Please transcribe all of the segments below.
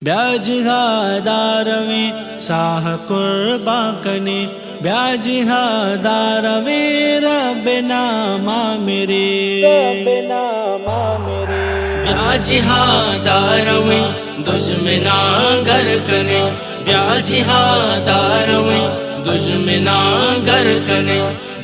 بیا جہادارویں ساہ قرباں کنے بیا جہادارویں رب نامہ میرے بیا جہادارویں دشمنا گر کنے بیا جہادارویں دشمنا گر کنے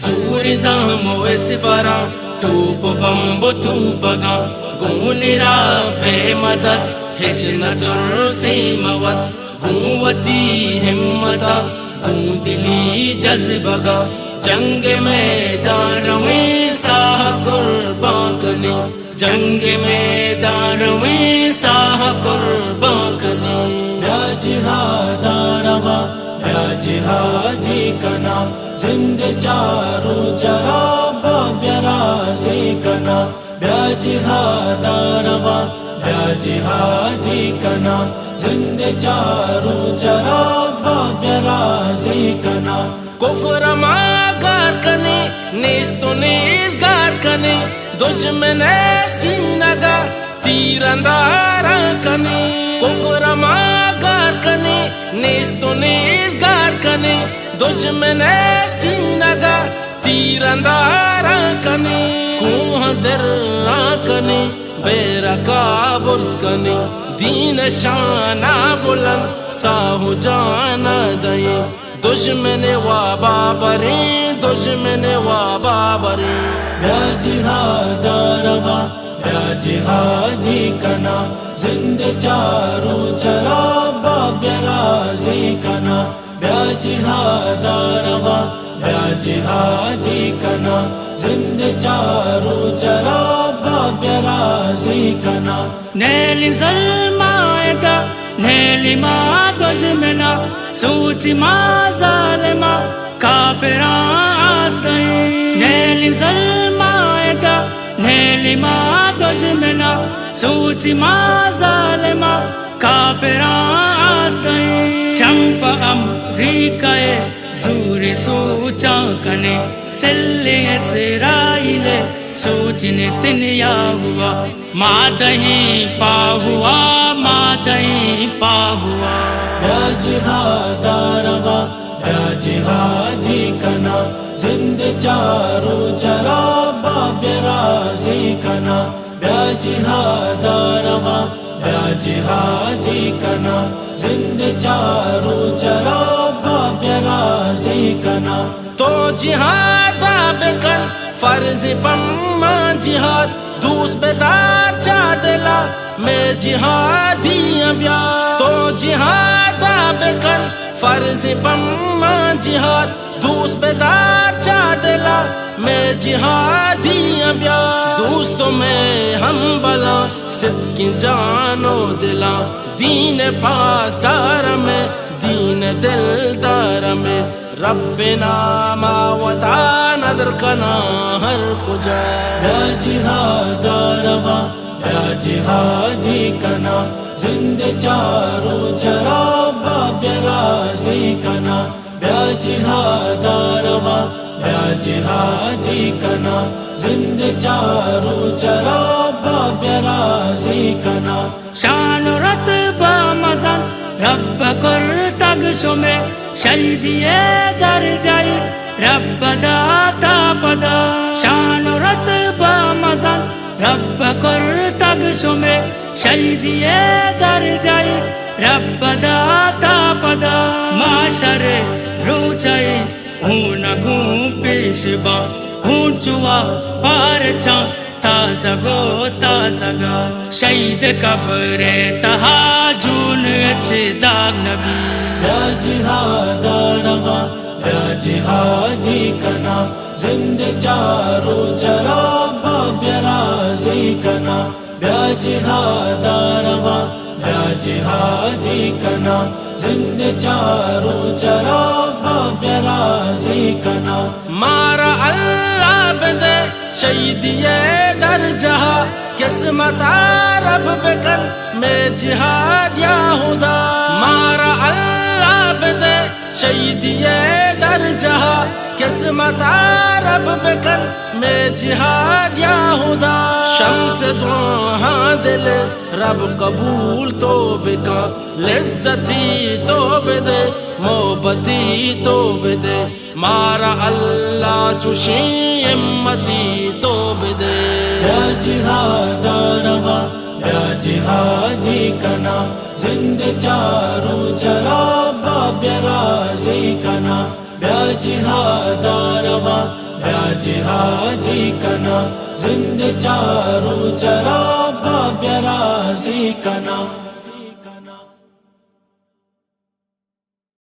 زور زام ویس برا ٹوپ بمب توپ گا گونی را بے مدد ہچن ترسی موت قوتی ہمتا گون دلی جذبہ گا جنگ میدان میں ساہ قرباں کنے جنگ میدان میں ساہ قرباں کنے بیا جہادارویں بیا جہادی کنا زند چارو جراب بیا رازی کنا بیا جہادارویں بیا جہادی کنا زند چارو جراب بیا رازی کنا کفر ما گار کنے نیستو نیز گار کنے دشمن سینہ گا تیر اندارا کنے کفر ما گار کنے نیستو نیز گار کنے دشمن سینہ گا تیر اندارا کنے کوہ در کنے بیرا کا برز کنے دین شانہ بلند ساہو جانا دیں دشمن وابا بریں دشمن وابا بریں بیا جہادارویں بیا جہادی کنا زند چارو جراب بیا رازی کنا بیا جہادارویں بیا جہادی کنا زند چارو جراب بیا رازی کنا نیلی ظلمائے گا نیلی ما دشمنا سوچی ما ظالما کافران آستہیں نیلی ظلمائے گا نیلی ما دشمنا سوچی ما ظالما کافران آستہیں ٹرمپ امریکہ زور سوچا کنے سلی اسرائیل سوچنے تنیا ہوا مادہیں پا ہوا مادہیں پا ہوا بیا جہادارویں بیا جہادی کنا زند چارو جراب بیا رازی کنا بیا جہادارویں بیا جہادی کنا زند چارو جراب بیا رازی کنا تو جہاد بکن فرض پما جہاد دوست بیدار چادلا میں جہادی بیا تو جہاد بکن فرض پما جہاد دوست بیدار چادلا میں جہادی بیا دوستوں میں ہم بلا صدق جانو دلا دین پاسدار میں دین دلدار میں ربنا ما وطا ندر کنا ہر کجا بیا جہادارویں بیا جہادی کنا زند چارو جراب بیا رازی کنا بیا جہادارویں بیا جہادی کنا زند چارو جراب بیا رازی کنا شان و رتبہ مزن رب کرتگ شمے شہیدیے در جائی رب داتا پدا شان و رتبہ مزن رب کرتگ شمے شہیدیے در جائی رب داتا پدا معاشر روچائی ہوں نگوں پیش با ہوں چوا پار چاں تازہ گو تازہ گا شہید قبر تہا جون اچھے داغ نبی بیا جہادارویں بیا جہادی کنا زند چارو جراب بیا رازی کنا بیا جہادارویں بیا جہادی کنا زند چارو جراب بیا رازی کنا مارا اللہ بدے شہیدیے در جہاں قسمت رب بکن میں جہاد یا خدا مارا اللہ بدے شہیدیے در جہاں قسمت رب بکن میں جہاد یا خدا شمس دعا دل رب قبول تو بکا لذتی تو بدے محبتی تو بدے مارا اللہ چوشی امتی تو بدے یا جہاداروا یا جہادی کنا زند چارو چرا باب رازی کنا یا جہاداروا یا جہادی کنا زند چارو چرا باب رازی کنا